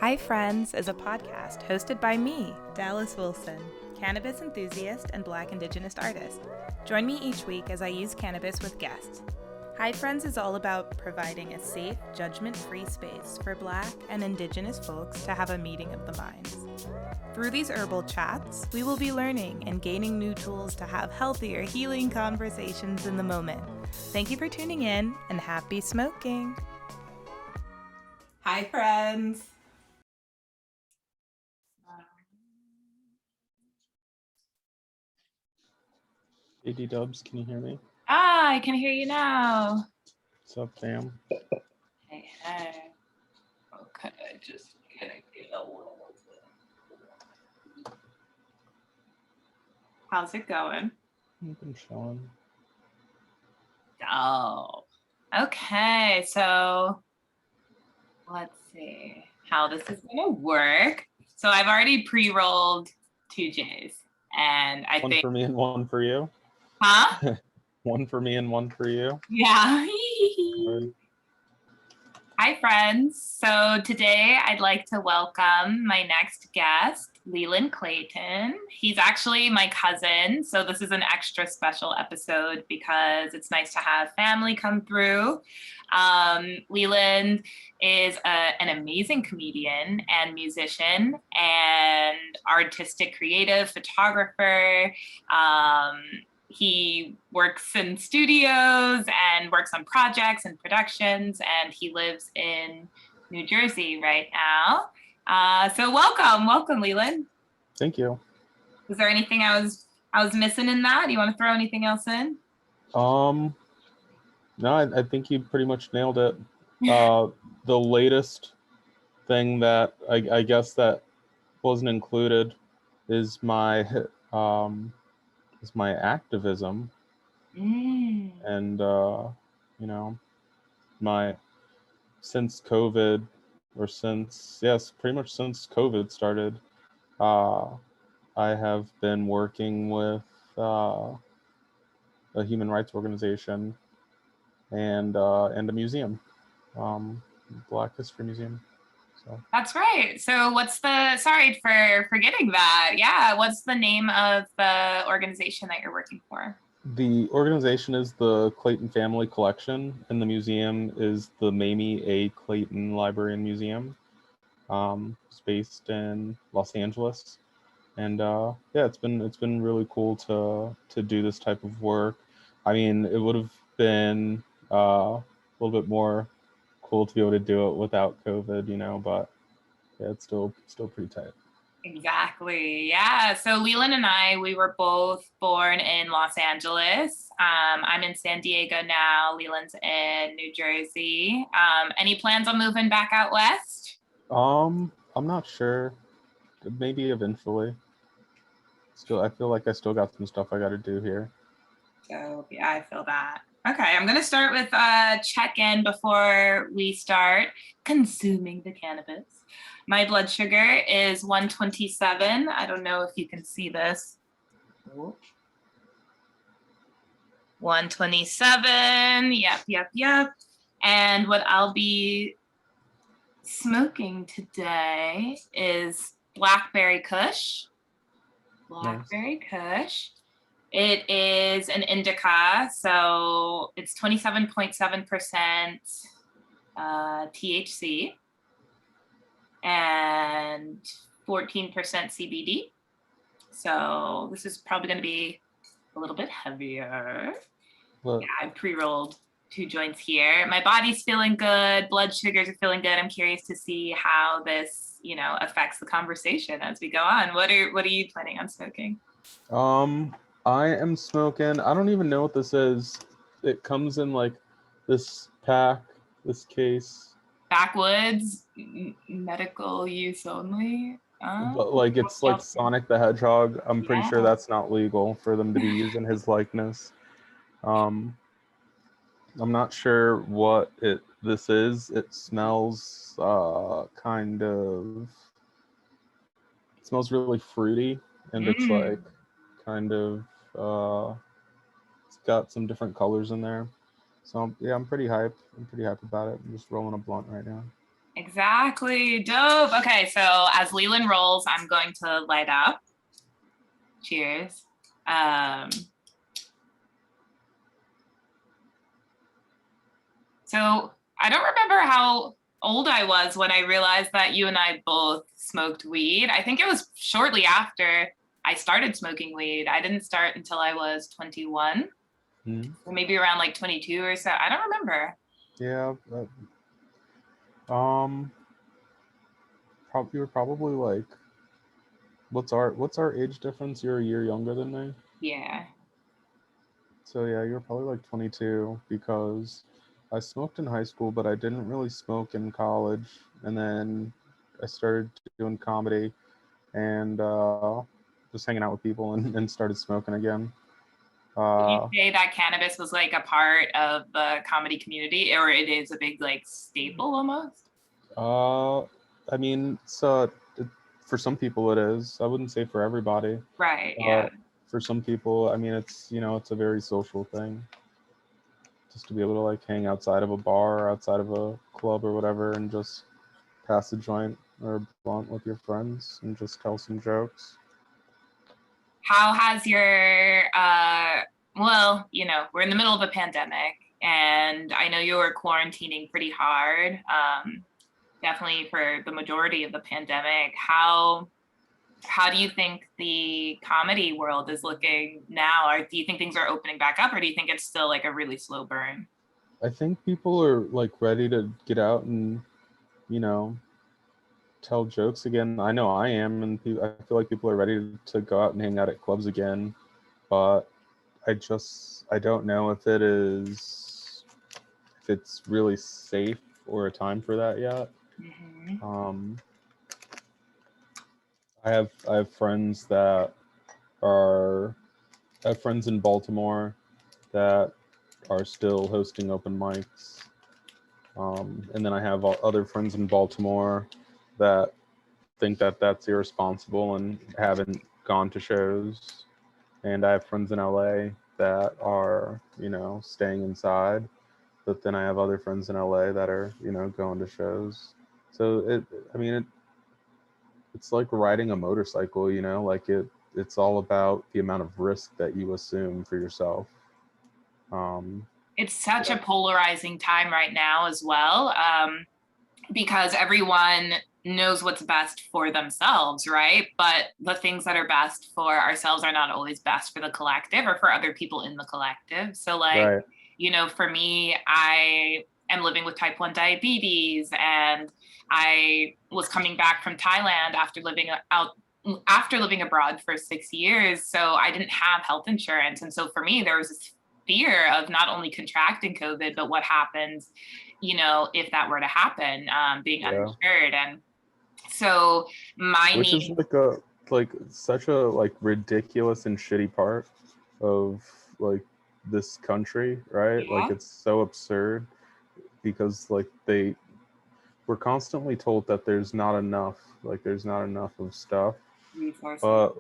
Hi Friends is a podcast hosted by me, Dalyce Wilson, cannabis enthusiast and Black Indigenous artist. Join me each week as I use cannabis with guests. Hi Friends is all about providing a safe, judgment-free space for Black and Indigenous folks to have a meeting of the minds. Through these herbal chats, we will be learning and gaining new tools to have healthier, healing conversations in the moment. Thank you for tuning in, and happy smoking! Hi friends! Hey D-Dubs, can you hear me? I can hear you now. What's up, fam? Hey. Okay, just gonna get a little bit. How's it going? I've been chilling. Oh, okay. So let's see how this is gonna work. So I've already pre-rolled 2 J's, and I One think for me and one for you. Huh? One for me and one for you. Yeah. Right. Hi, friends. So today I'd like to welcome my next guest, Leland Clayton. He's actually my cousin, so this is an extra special episode because it's nice to have family come through. Leland is an amazing comedian and musician and artistic creative photographer. He works in studios and works on projects and productions, and he lives in New Jersey right now. So welcome, Leland. Thank you. Was there anything I was missing in that? Do you want to throw anything else in? No, I think you pretty much nailed it. The latest thing that I guess that wasn't included is my activism. And since COVID, pretty much since COVID started, I have been working with a human rights organization and a museum, Black History Museum. So that's right. So sorry for forgetting that. Yeah, what's the name of the organization that you're working for? The organization is the Clayton Family Collection, and the museum is the Mamie A. Clayton Library and Museum. It's based in Los Angeles, and it's been really cool to do this type of work. I mean, it would have been a little bit more cool to be able to do it without COVID, but yeah, it's still pretty tight. Exactly. Yeah. So Leland and I, we were both born in Los Angeles. I'm in San Diego now. Leland's in New Jersey. Any plans on moving back out west? I'm not sure. Maybe eventually. I feel like I still got some stuff I got to do here. So yeah, I feel that. Okay, I'm gonna start with a check-in before we start consuming the cannabis. My blood sugar is 127. I don't know if you can see this. 127. Yep. And what I'll be smoking today is Blackberry Kush. Blackberry Kush. It is an indica, so it's 27.7% THC and 14% CBD. So this is probably going to be a little bit heavier. Yeah, I pre-rolled 2 joints here. My body's feeling good. Blood sugars are feeling good. I'm curious to see how this, affects the conversation as we go on. What are you planning on smoking? I am smoking. I don't even know what this is. It comes in like this pack, this case. Backwoods, medical use only. But like it's like Sonic the Hedgehog. I'm pretty sure that's not legal for them to be using his likeness. I'm not sure what this is. It smells it smells really fruity, and it's like kind of it's got some different colors in there. So yeah, I'm pretty hyped. I'm pretty hyped about it. I'm just rolling a blunt right now. Exactly. Dope. Okay, so as Leland rolls, I'm going to light up. Cheers. So I don't remember how old I was when I realized that you and I both smoked weed. I think it was shortly after I started smoking weed. I didn't start until I was 21, or maybe around like 22 or so. I don't remember. Yeah. You were probably like, what's our age difference? You're a year younger than me. Yeah. So yeah, you were probably like 22 because I smoked in high school, but I didn't really smoke in college. And then I started doing comedy and just hanging out with people and started smoking again. Would you say that cannabis was like a part of the comedy community, or it is a big like staple almost? I mean, so for some people it is. I wouldn't say for everybody. Right. Yeah. For some people, I mean, it's it's a very social thing. Just to be able to like hang outside of a bar or outside of a club or whatever and just pass a joint or a blunt with your friends and just tell some jokes. How has your well, we're in the middle of a pandemic, and I know you were quarantining pretty hard, definitely for the majority of the pandemic. How do you think the comedy world is looking now? Or do you think things are opening back up, or do you think it's still like a really slow burn? I think people are like ready to get out and, tell jokes again. I know I am, and I feel like people are ready to go out and hang out at clubs again. But I don't know if it's really safe or a time for that yet. Mm-hmm. I have friends that I have friends in Baltimore that are still hosting open mics. And then I have other friends in Baltimore that think that that's irresponsible and haven't gone to shows. And I have friends in LA that are, staying inside. But then I have other friends in LA that are, going to shows. So it's like riding a motorcycle, like it's all about the amount of risk that you assume for yourself. It's such a polarizing time right now as well, because everyone knows what's best for themselves, right? But the things that are best for ourselves are not always best for the collective or for other people in the collective. So like, right. For me, I am living with type 1 diabetes, and I was coming back from Thailand after living abroad for 6 years. So I didn't have health insurance. And so for me, there was this fear of not only contracting COVID, but what happens, if that were to happen, being uninsured. And so which is like such a like ridiculous and shitty part of like this country, right? Yeah. Like it's so absurd because like we're constantly told that there's not enough of stuff, resources. but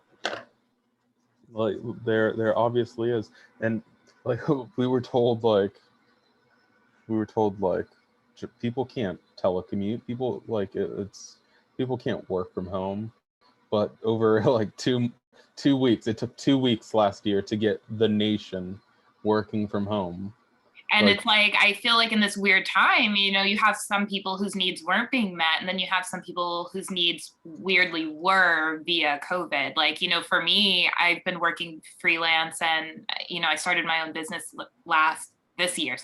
like there obviously is. And like we were told like people can't telecommute, people like it's people can't work from home, but over like two weeks, it took 2 weeks last year to get the nation working from home. And it's like, I feel like in this weird time, you have some people whose needs weren't being met, and then you have some people whose needs weirdly were via COVID. Like, for me, I've been working freelance, and, I started my own business this year.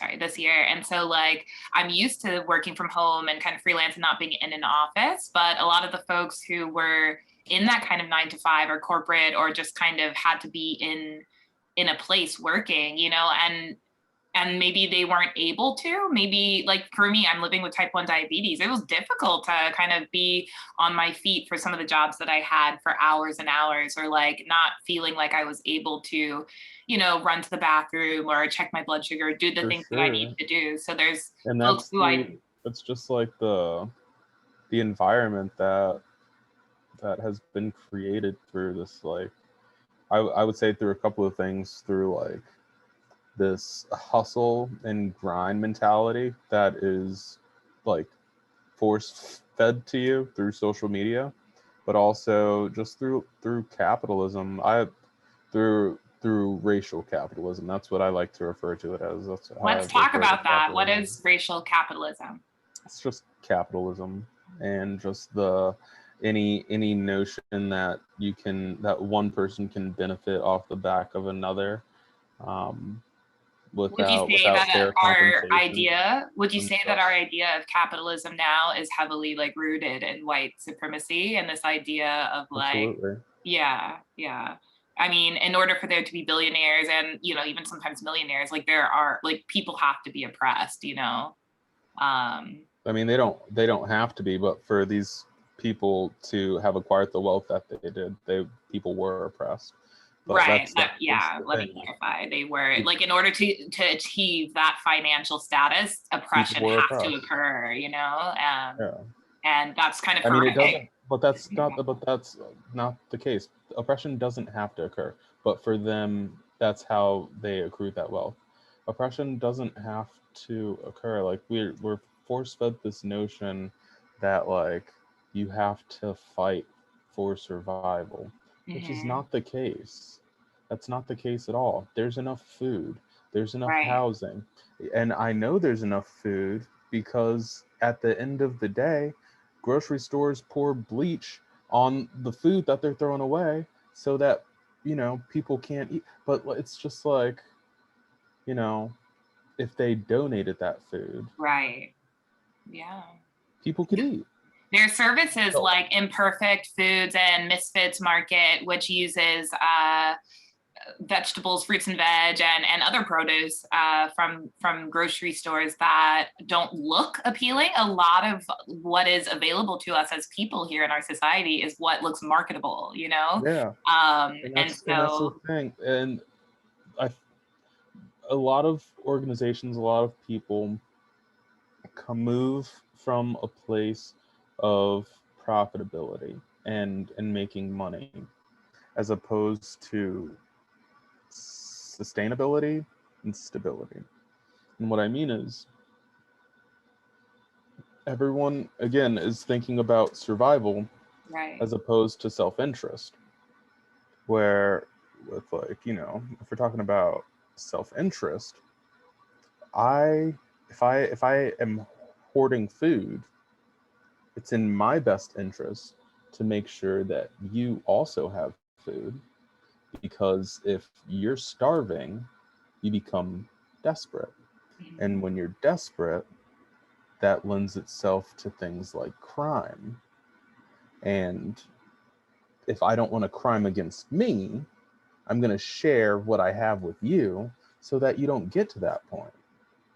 And so like, I'm used to working from home and kind of freelance and not being in an office. But a lot of the folks who were in that kind of 9 to 5 or corporate, or just kind of had to be in a place working, and maybe they weren't able to. Maybe like for me, I'm living with type 1 diabetes. It was difficult to kind of be on my feet for some of the jobs that I had for hours and hours, or like not feeling like I was able to, run to the bathroom or check my blood sugar, do the things that I need to do. So there's that's just like the environment that has been created through this, like I would say through a couple of things, through like this hustle and grind mentality that is like force fed to you through social media, but also just through capitalism. Through racial capitalism. That's what I like to refer to it as. That's how Let's I talk refer to about that. What capitalism. is racial capitalism? It's just capitalism, and just any notion that one person can benefit off the back of another, Would you say without that fair our compensation. idea, would you and say stuff. that our idea of capitalism now is heavily like rooted in white supremacy and this idea of like, Absolutely. yeah. I mean, in order for there to be billionaires and, you know, even sometimes millionaires, like there are like people have to be oppressed, you know? I mean, they don't have to be, but for these people to have acquired the wealth that they did, people were oppressed. But right. that's Let me clarify. They were like, in order to achieve that financial status, oppression has to occur, you know? And that's kind of I mean, it horrific. doesn't, but that's not the case. Oppression doesn't have to occur, but for them, that's how they accrue that wealth. Oppression doesn't have to occur. Like we're force-fed this notion that like you have to fight for survival, which is not the case. That's not the case at all. There's enough food. There's enough housing. And I know there's enough food because at the end of the day, grocery stores pour bleach on the food that they're throwing away so that, you know, people can't eat. But it's just like, you know, if they donated that food, right? Yeah, people could eat. There are services like Imperfect Foods and Misfits Market, which uses vegetables, fruits and veg, and other produce from grocery stores that don't look appealing. A lot of what is available to us as people here in our society is what looks marketable, you know? Yeah. And that's the thing. And a lot of organizations, a lot of people move from a place of profitability and making money as opposed to sustainability and stability. And what I mean is everyone again is thinking about survival as opposed to self-interest, where with like, you know, if we're talking about self-interest, if I am hoarding food, it's in my best interest to make sure that you also have food, because if you're starving, you become desperate. And when you're desperate, that lends itself to things like crime. And if I don't want a crime against me, I'm going to share what I have with you so that you don't get to that point.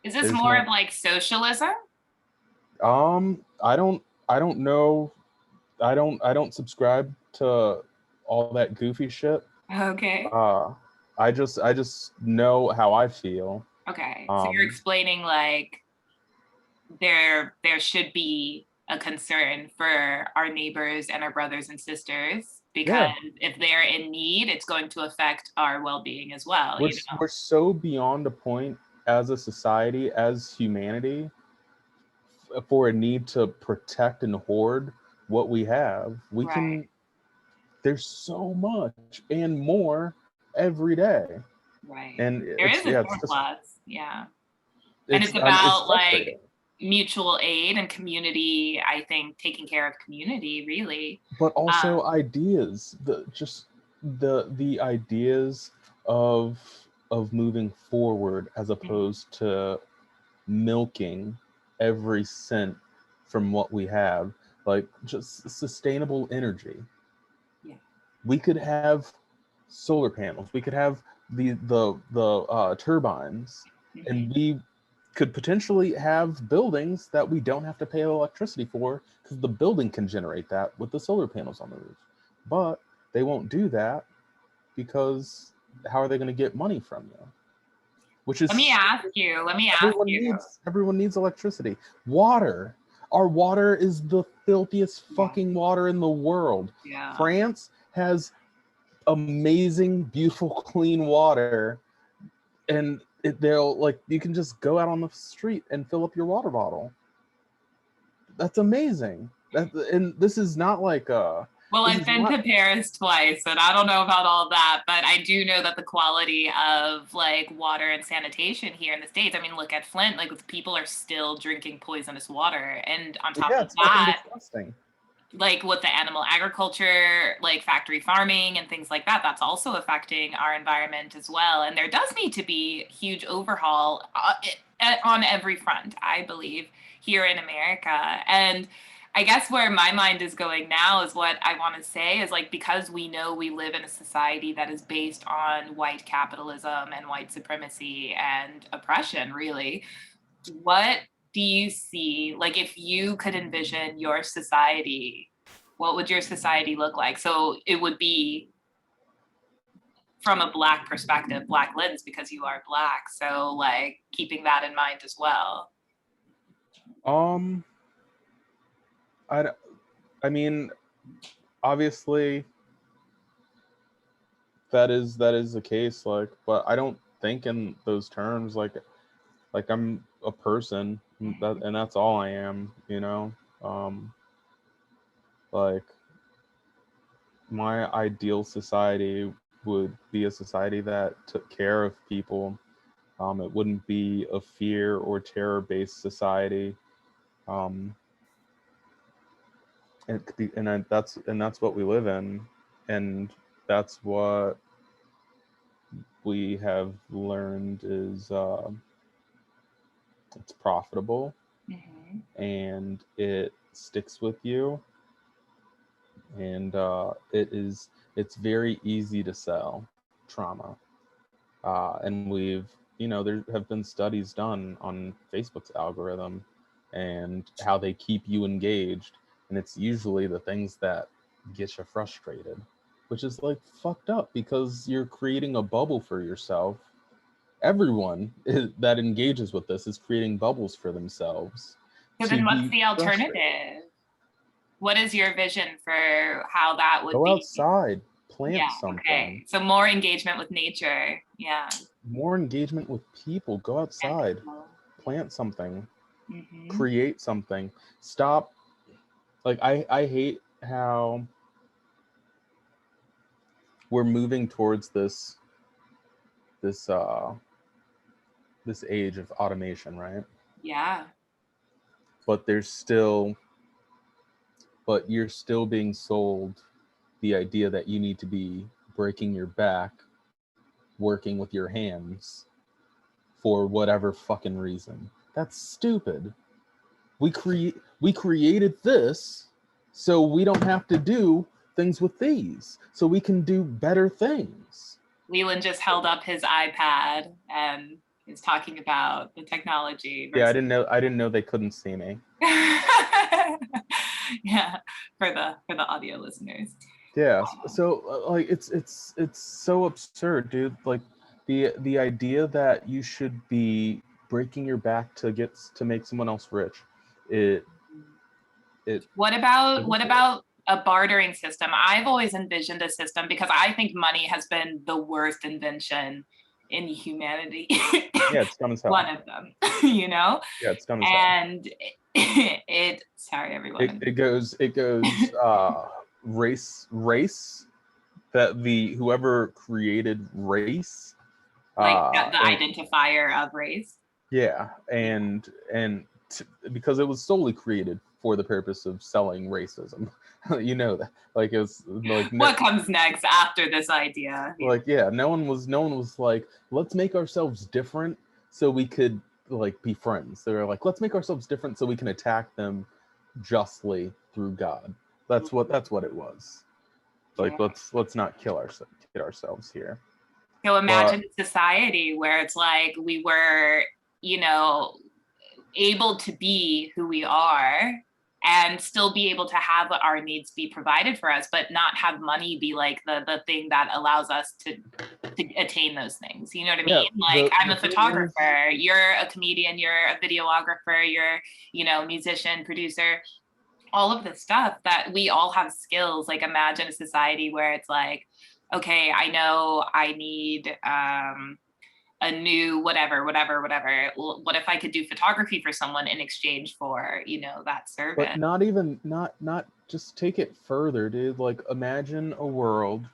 Is this more of like socialism? I don't know. I don't subscribe to all that goofy shit. Okay. I just know how I feel. Okay. So you're explaining like there should be a concern for our neighbors and our brothers and sisters, because if they're in need, it's going to affect our well-being as well. We're so beyond a point as a society, as humanity, for a need to protect and hoard what we have. We can, there's so much and more every day. Right. And there is a surplus. And it's about like mutual aid and community, I think, taking care of community, really. But also ideas, the ideas of moving forward as opposed to milking every cent from what we have, like just sustainable energy. We could have solar panels, we could have the turbines, and we could potentially have buildings that we don't have to pay electricity for, because the building can generate that with the solar panels on the roof. But they won't do that because how are they going to get money from you? Which is, let me ask you. Everyone needs electricity. Water. Our water is the filthiest fucking water in the world. France has amazing, beautiful, clean water, and they'll like, you can just go out on the street and fill up your water bottle. That's amazing. And this is not like well, I've been to Paris twice, and I don't know about all that, but I do know that the quality of like water and sanitation here in the States, I mean, look at Flint, like people are still drinking poisonous water. And on top of that, disgusting. Like with the animal agriculture, like factory farming and things like that, that's also affecting our environment as well. And there does need to be huge overhaul on every front, I believe, here in America. And I guess where my mind is going now is what I want to say is like, because we know we live in a society that is based on white capitalism and white supremacy and oppression, really, what do you see, like if you could envision your society, what would your society look like? So it would be from a Black perspective, Black lens, because you are Black. So like keeping that in mind as well. I mean, obviously that is the case, like, but I don't think in those terms, like I'm a person, and that's all I am, you know. Like my ideal society would be a society that took care of people. It wouldn't be a fear or terror-based society. That's what we live in, and that's what we have learned is it's profitable, and it sticks with you, and it's very easy to sell trauma, and there have been studies done on Facebook's algorithm and how they keep you engaged, and it's usually the things that get you frustrated, which is like fucked up because you're creating a bubble for yourself. Everyone that engages with this is creating bubbles for themselves. So then what's the alternative? What is your vision for how that would be? Go outside, plant something. Okay. So more engagement with nature. Yeah. More engagement with people. Go outside, plant something, create something. Stop. Like I hate how we're moving towards this age of automation, right? Yeah. But you're still being sold the idea that you need to be breaking your back, working with your hands for whatever fucking reason. That's stupid. We created this so we don't have to do things with these, so we can do better things. Leland just held up his iPad and is talking about the technology. Yeah, I didn't know they couldn't see me. Yeah, for the audio listeners. Yeah, so like it's so absurd, dude. Like the idea that you should be breaking your back to make someone else rich. What about a bartering system? I've always envisioned a system, because I think money has been the worst invention in humanity. Yeah, it's dumb as hell. One of them, you know? Yeah, it's dumb as hell. And sorry everyone. It goes race that whoever created race, like the identifier of race. Yeah, and because it was solely created for the purpose of selling racism. You know that, like, it was like what comes next after this idea? Like, yeah, no one was like, let's make ourselves different so we could like be friends. They were like, let's make ourselves different so we can attack them justly through God. That's what it was. Like, let's not kill ourselves here. So imagine a society where it's like we were, able to be who we are and still be able to have our needs be provided for us, but not have money be like the thing that allows us to attain those things. You know what I mean? Yeah, I'm a photographer, you're a comedian, you're a videographer, you're, musician, producer, all of this stuff that we all have skills. Like, imagine a society where it's like, okay, I know I need a new whatever. What if I could do photography for someone in exchange for, that service? But not just take it further, dude. Like, imagine a world,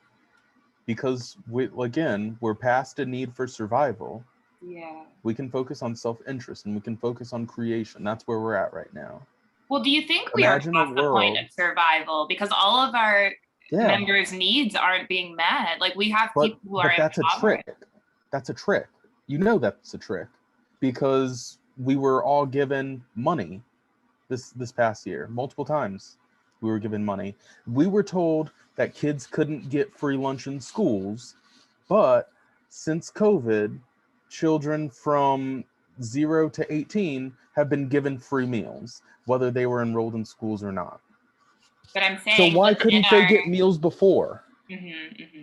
because we're past a need for survival. Yeah. We can focus on self-interest and we can focus on creation. That's where we're at right now. Well, do you think we are past the point of survival? Because all of our members' needs aren't being met. Like, we have people who are that's a trick. That's a trick. That's a trick, because we were all given money this past year. Multiple times we were given money. We were told that kids couldn't get free lunch in schools, but since COVID, children from 0 to 18 have been given free meals, whether they were enrolled in schools or not. But I'm saying, so why couldn't they get meals before?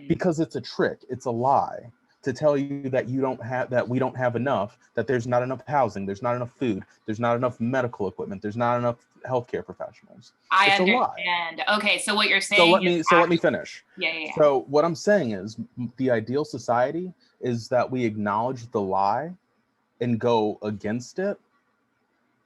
Because it's a trick. It's a lie to tell you that we don't have enough, that there's not enough housing, there's not enough food, there's not enough medical equipment, there's not enough healthcare professionals. I understand. Okay, so what you're saying so let me finish. Yeah. So what I'm saying is, the ideal society is that we acknowledge the lie and go against it,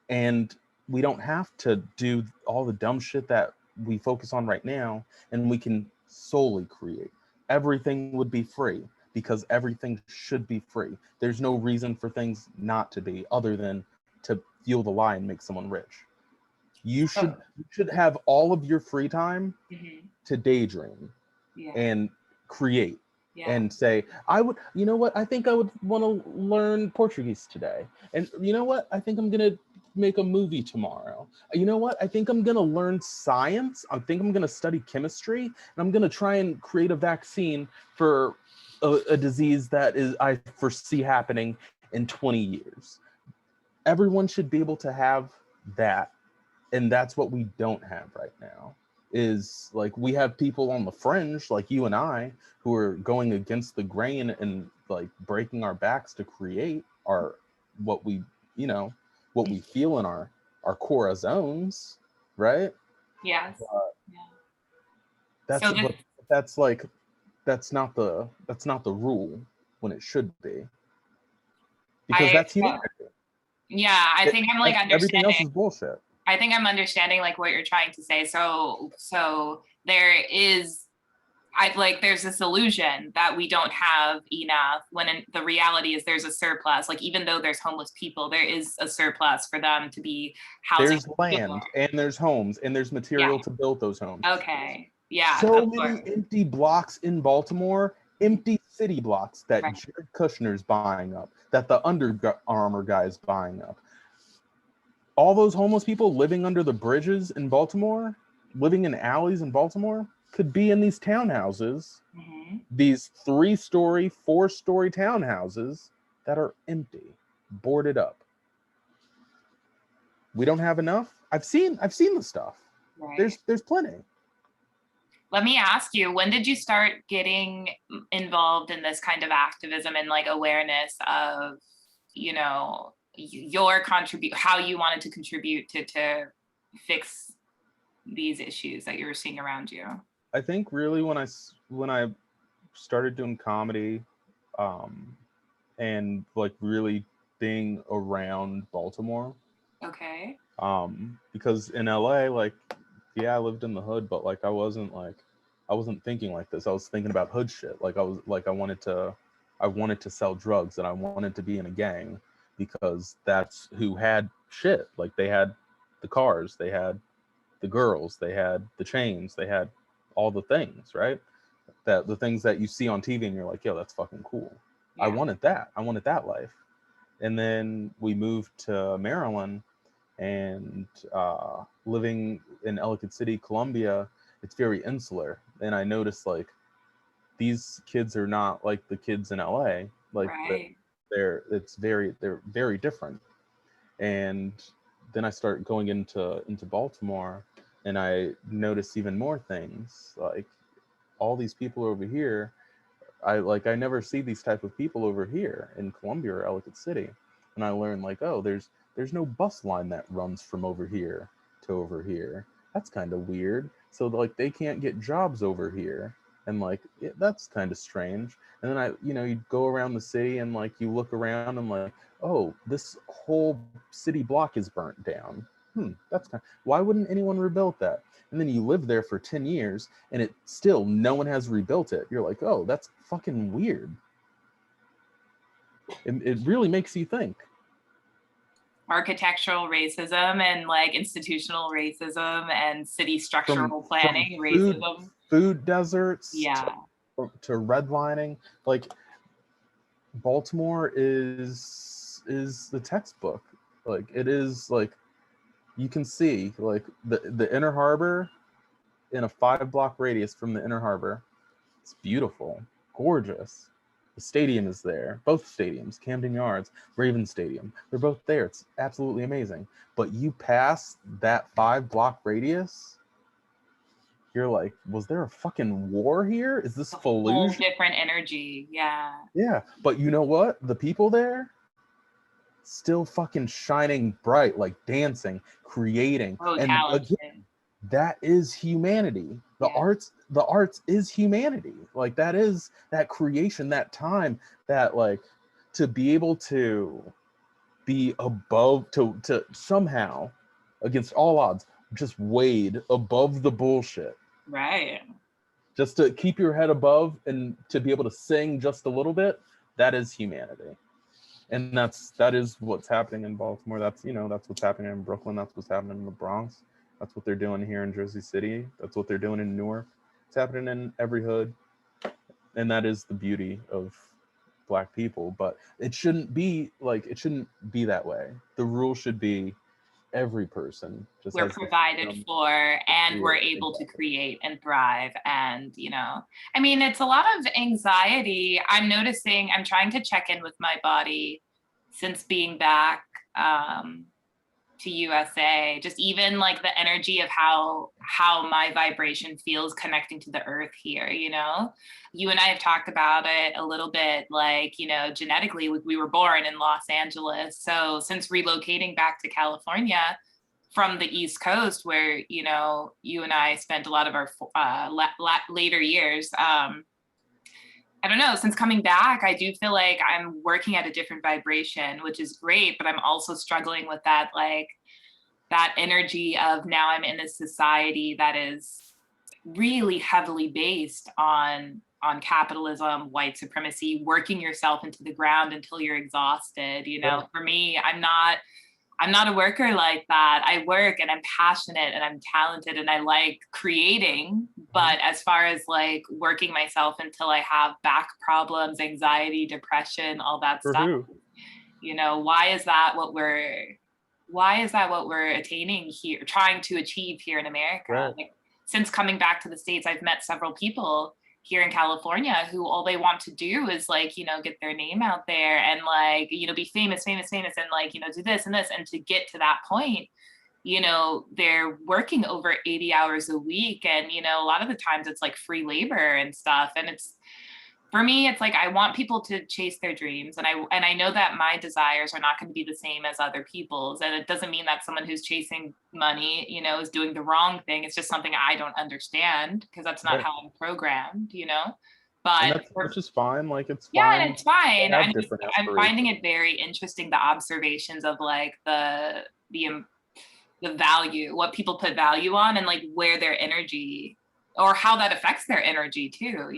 and we don't have to do all the dumb shit that we focus on right now, and we can solely create. Everything would be free, because everything should be free. There's no reason for things not to be, other than to fuel the lie and make someone rich. You should have all of your free time to daydream and create and say, I think I would want to learn Portuguese today. And you know what? I think I'm going to make a movie tomorrow. You know what? I think I'm going to learn science. I think I'm going to study chemistry, and I'm going to try and create a vaccine for a disease that I foresee happening in 20 years. Everyone should be able to have that. And that's what we don't have right now. Is like, we have people on the fringe, like you and I, who are going against the grain and like breaking our backs to create what we feel in our core zones, right? Yes. That's not the rule when it should be, because that's humanity. Yeah, I think I'm like understanding. Everything else is bullshit. I think I'm understanding like what you're trying to say. So there's this illusion that we don't have enough, when the reality is there's a surplus. Like, even though there's homeless people, there is a surplus for them to be housing. There's land and there's homes and there's material to build those homes. Okay. Yeah. So many empty blocks in Baltimore, empty city blocks that Jared Kushner's buying up, that the Under Armour guy is buying up. All those homeless people living under the bridges in Baltimore, living in alleys in Baltimore, could be in these townhouses, these 3-story, 4-story townhouses that are empty, boarded up. We don't have enough. I've seen the stuff. Right. There's plenty. Let me ask you, when did you start getting involved in this kind of activism and like awareness of, your how you wanted to contribute to fix these issues that you were seeing around you? I think really when I started doing comedy, and like really being around Baltimore. Okay. Because in LA, like, I lived in the hood, but like I wasn't thinking like this. I was thinking about hood shit. Like I wanted to sell drugs, and I wanted to be in a gang, because that's who had shit. Like, they had the cars, they had the girls, they had the chains, they had all the things, right? That the things that you see on TV and you're like, yo, that's fucking cool. Yeah. I wanted that life. And then we moved to Maryland, and living in Ellicott City, Columbia, it's very insular. And I noticed like these kids are not like the kids in LA. Like they're very different. And then I start going into Baltimore, and I notice even more things. Like, all these people over here, I never see these type of people over here in Columbia or Ellicott City. And I learned like, oh, there's no bus line that runs from over here to over here. That's kind of weird. So like they can't get jobs over here. and like that's kind of strange. And then you go around the city and like you look around and like, oh, this whole city block is burnt down. Why wouldn't anyone rebuild that? And then you live there for 10 years and it still, no one has rebuilt it. You're like, oh, that's fucking weird. It really makes you think. Architectural racism and like institutional racism and city structural planning racism. Food deserts. Yeah. To redlining. Like Baltimore is the textbook. Like it is, like you can see like the Inner Harbor in a 5-block radius from the Inner Harbor. It's beautiful, gorgeous. The stadium is there. Both stadiums, Camden Yards, Raven Stadium. They're both there. It's absolutely amazing. But you pass that 5-block radius, you're like, was there a fucking war here? Is this Fallujah? Whole different energy. Yeah. Yeah. But you know what? The people there still fucking shining bright, like dancing, creating. And again, that is humanity. The arts is humanity. Like that is that creation, that time, that like to be able to be above, to somehow against all odds just wade above the bullshit. Right. Just to keep your head above and to be able to sing just a little bit, that is humanity. And that is what's happening in Baltimore. That's what's happening in Brooklyn. That's what's happening in the Bronx. That's what they're doing here in Jersey City. That's what they're doing in Newark. It's happening in every hood. And that is the beauty of Black people. But it shouldn't be that way. The rule should be every person just we're provided for, and we're able to create and thrive. And I mean, it's a lot of anxiety. I'm noticing, I'm trying to check in with my body since being back to USA, just even like the energy of how my vibration feels connecting to the earth here. You and I have talked about it a little bit, like, genetically, we were born in Los Angeles. So since relocating back to California from the East Coast, where, you and I spent a lot of our later years, I don't know, since coming back, I do feel like I'm working at a different vibration, which is great, but I'm also struggling with that, like that energy of now I'm in a society that is really heavily based on capitalism, white supremacy, working yourself into the ground until you're exhausted. For me, I'm not a worker like that. I work and I'm passionate and I'm talented and I like creating. But as far as like working myself until I have back problems, anxiety, depression, all that stuff, why is that what we're attaining here, trying to achieve here in America? Right. Like, since coming back to the States, I've met several people here in California who all they want to do is like, get their name out there and like, be famous and like, do this and this. And to get to that point, they're working over 80 hours a week. And, a lot of the times it's like free labor and stuff. And for me, it's like, I want people to chase their dreams. And I know that my desires are not going to be the same as other people's. And it doesn't mean that someone who's chasing money, is doing the wrong thing. It's just something I don't understand because that's not how I'm programmed, But which is fine. Like it's fine. Yeah, and it's fine. I'm finding it very interesting, the observations of like the value, what people put value on, and like where their energy, or how that affects their energy too.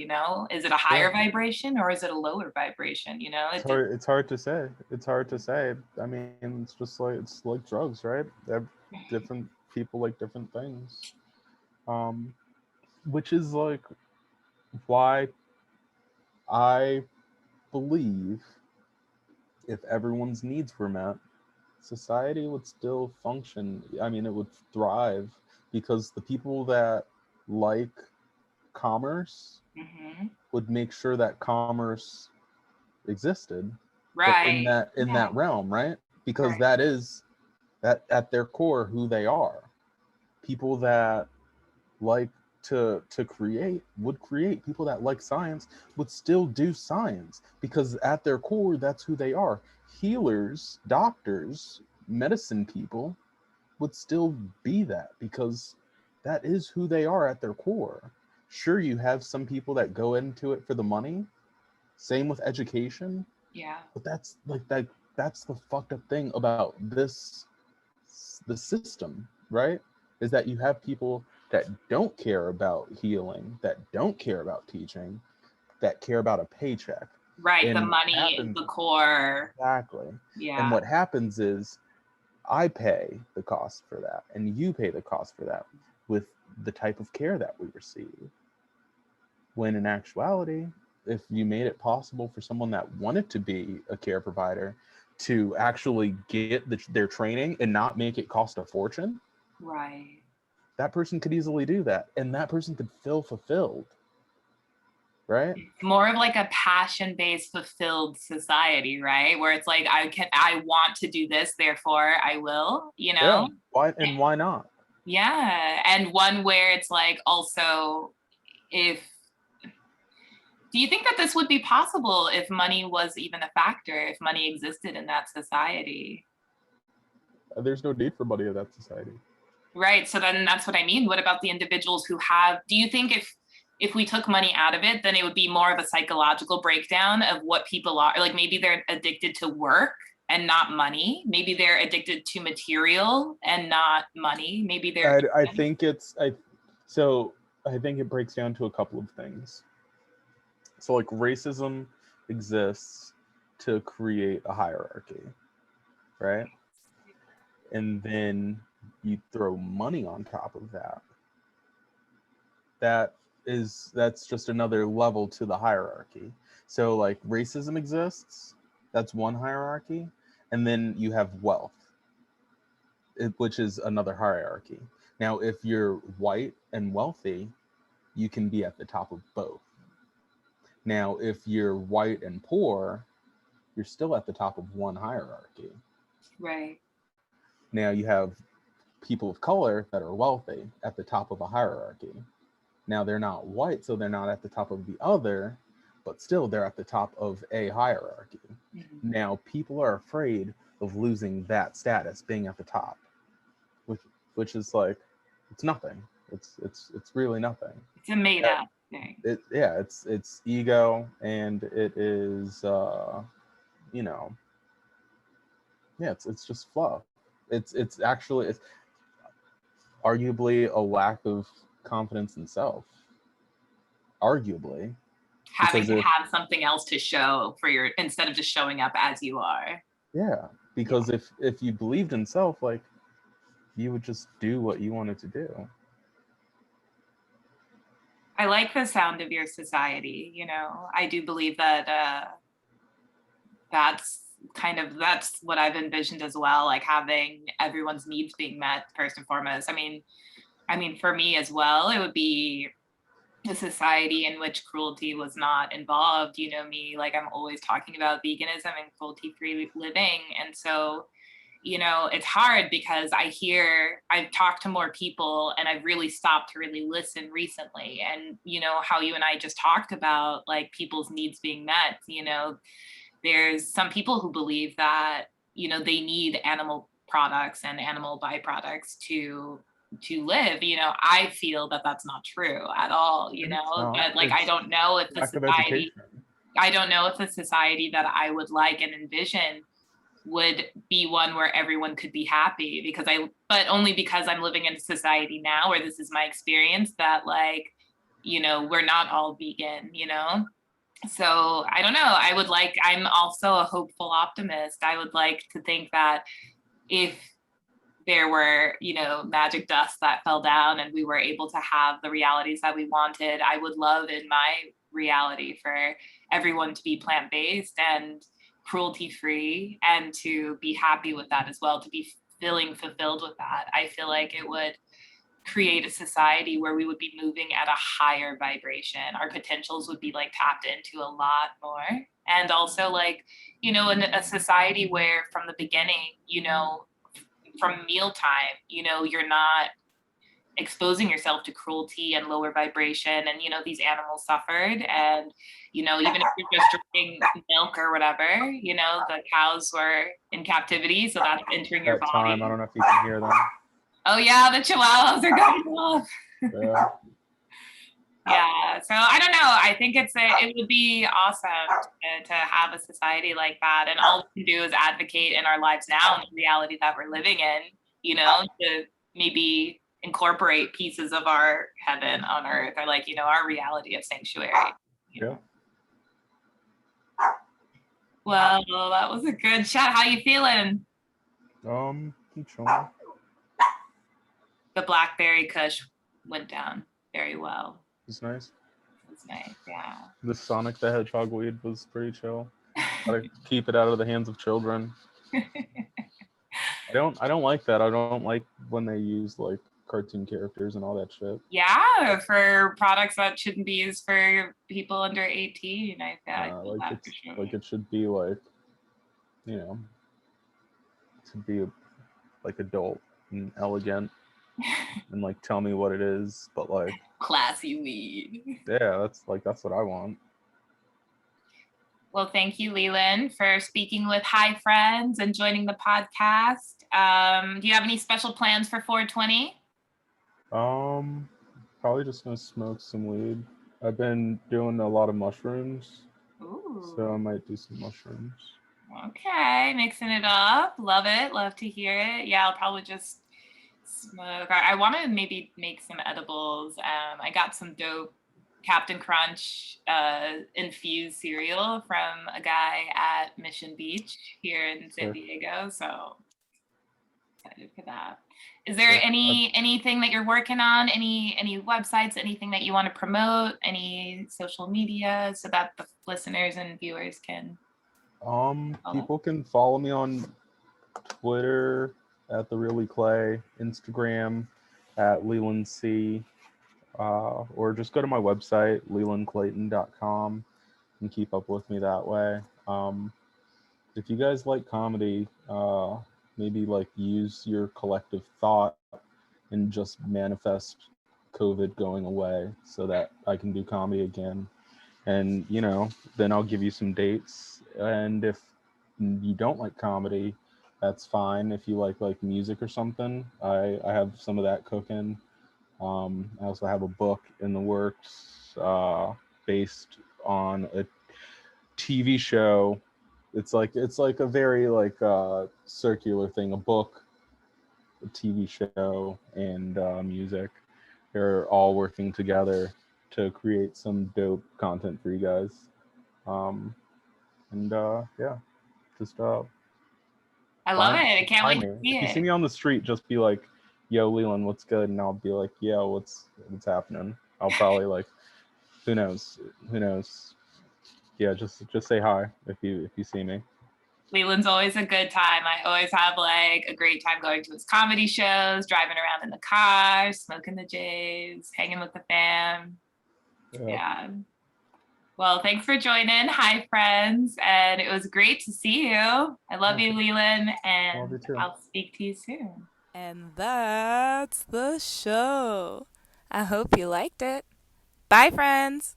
Is it a higher vibration or is it a lower vibration? It's hard to say. It's hard to say. I mean, it's like drugs, right? Different people like different things, which is like why I believe if everyone's needs were met, society would still function. I mean, it would thrive because the people that like commerce would make sure that commerce existed, right? In that realm, right? Because that is that at their core who they are. People that like to create would create. People that like science would still do science because at their core that's who they are. Healers, doctors, medicine people would still be that because that is who they are at their core. Sure, you have some people that go into it for the money. Same with education. Yeah. But that's like that's the fucked up thing about the system, right? Is that you have people that don't care about healing, that don't care about teaching, that care about a paycheck. Right, and the money is the core. Exactly. Yeah. And what happens is I pay the cost for that and you pay the cost for that with the type of care that we receive. When in actuality, if you made it possible for someone that wanted to be a care provider to actually get their training and not make it cost a fortune, right, that person could easily do that, and that person could feel fulfilled, right? It's more of like a passion-based fulfilled society, right? Where it's like, I want to do this, therefore I will, you know? Yeah. Why not? Yeah. And one where it's like, also, do you think that this would be possible if money was even a factor, if money existed in that society? There's no need for money in that society. Right. So then that's what I mean. What about the individuals who do you think if we took money out of it, then it would be more of a psychological breakdown of what people are, like maybe they're addicted to work and not money. Maybe they're addicted to material and not money. Maybe they're. I think it breaks down to a couple of things. So like racism exists to create a hierarchy, right? And then you throw money on top of that. That's just another level to the hierarchy. So like racism exists, that's one hierarchy, and then you have wealth, which is another hierarchy. Now, if you're white and wealthy, you can be at the top of both. Now, if you're white and poor, you're still at the top of one hierarchy. Right. Now you have people of color that are wealthy at the top of a hierarchy. Now they're not white, so they're not at the top of the other, but still they're at the top of a hierarchy. Mm-hmm. Now people are afraid of losing that status, being at the top, which is like, it's nothing. It's really nothing. It's a made up thing. It's ego, and it is it's just fluff. It's actually arguably a lack of confidence in self. Arguably. Having to have something else to show instead of just showing up as you are. Yeah, because if you believed in self, like, you would just do what you wanted to do. I like the sound of your society, I do believe that that's what I've envisioned as well, like having everyone's needs being met first and foremost. I mean, for me as well, it would be a society in which cruelty was not involved. You know me, like I'm always talking about veganism and cruelty-free living. And so, it's hard because I've talked to more people and I've really stopped to really listen recently. And, how you and I just talked about like people's needs being met, there's some people who believe that, they need animal products and animal byproducts to live. I feel that that's not true at all, but like, I don't know if the society that I would like and envision would be one where everyone could be happy, but only because I'm living in a society now where this is my experience that like, we're not all vegan, So I don't know. I'm also a hopeful optimist. I would like to think that if there were, magic dust that fell down and we were able to have the realities that we wanted, I would love in my reality for everyone to be plant-based and cruelty-free and to be happy with that as well, to be feeling fulfilled with that. I feel like it would create a society where we would be moving at a higher vibration. Our potentials would be like tapped into a lot more. And also like, in a society where from the beginning, from mealtime, you're not exposing yourself to cruelty and lower vibration. And, these animals suffered. And, even if you're just drinking milk or whatever, the cows were in captivity. So that's entering your body. I don't know if you can hear them. Oh yeah, the chihuahuas are going off. Yeah. Yeah, so I don't know. I think it would be awesome to have a society like that, and all we can do is advocate in our lives now in the reality that we're living in. To maybe incorporate pieces of our heaven on earth, or like our reality of sanctuary. Yeah. Well, that was a good chat. How you feeling? I'm chilling. The Blackberry Kush went down very well. It's nice. It's nice, yeah. The Sonic the Hedgehog weed was pretty chill. Gotta keep it out of the hands of children. I don't like that. I don't like when they use like cartoon characters and all that shit. Yeah, for products that shouldn't be used for people under 18. Like it should be like, it should be like adult and elegant and like tell me what it is, but like classy weed. Yeah, that's what I want. Well, thank you, Leland, for speaking with Hi Friends and joining the podcast. Do you have any special plans for 420? Probably just gonna smoke some weed. I've been doing a lot of mushrooms. Ooh. So I might do some mushrooms. Okay, mixing it up. Love it. Love to hear it. Yeah, I'll probably just smoke. I want to maybe make some edibles. I got some dope Captain Crunch infused cereal from a guy at Mission Beach here in San Diego. So excited for that. Is there anything that you're working on? Any websites? Anything that you want to promote? Any social media so that the listeners and viewers can? People can follow me on Twitter at the Really Clay, Instagram at Leland C, or just go to my website lelandclayton.com and keep up with me that way. If you guys like comedy, maybe like use your collective thought and just manifest COVID going away so that I can do comedy again. And, then I'll give you some dates. And if you don't like comedy, that's fine. If you like music or something, I have some of that cooking. I also have a book in the works based on a TV show. It's like a very circular thing, a book, a TV show, and music. They're all working together to create some dope content for you guys. Just I love it. I can't wait to see it. If you see me on the street, just be like, "Yo, Leland, what's good?" And I'll be like, "Yo, what's happening?" I'll probably who knows? Yeah, just say hi if you see me. Leland's always a good time. I always have a great time going to his comedy shows, driving around in the car, smoking the J's, hanging with the fam. Yeah. Well, thanks for joining. Hi, friends. And it was great to see you. I love you, Leland, and I'll speak to you soon. And that's the show. I hope you liked it. Bye, friends.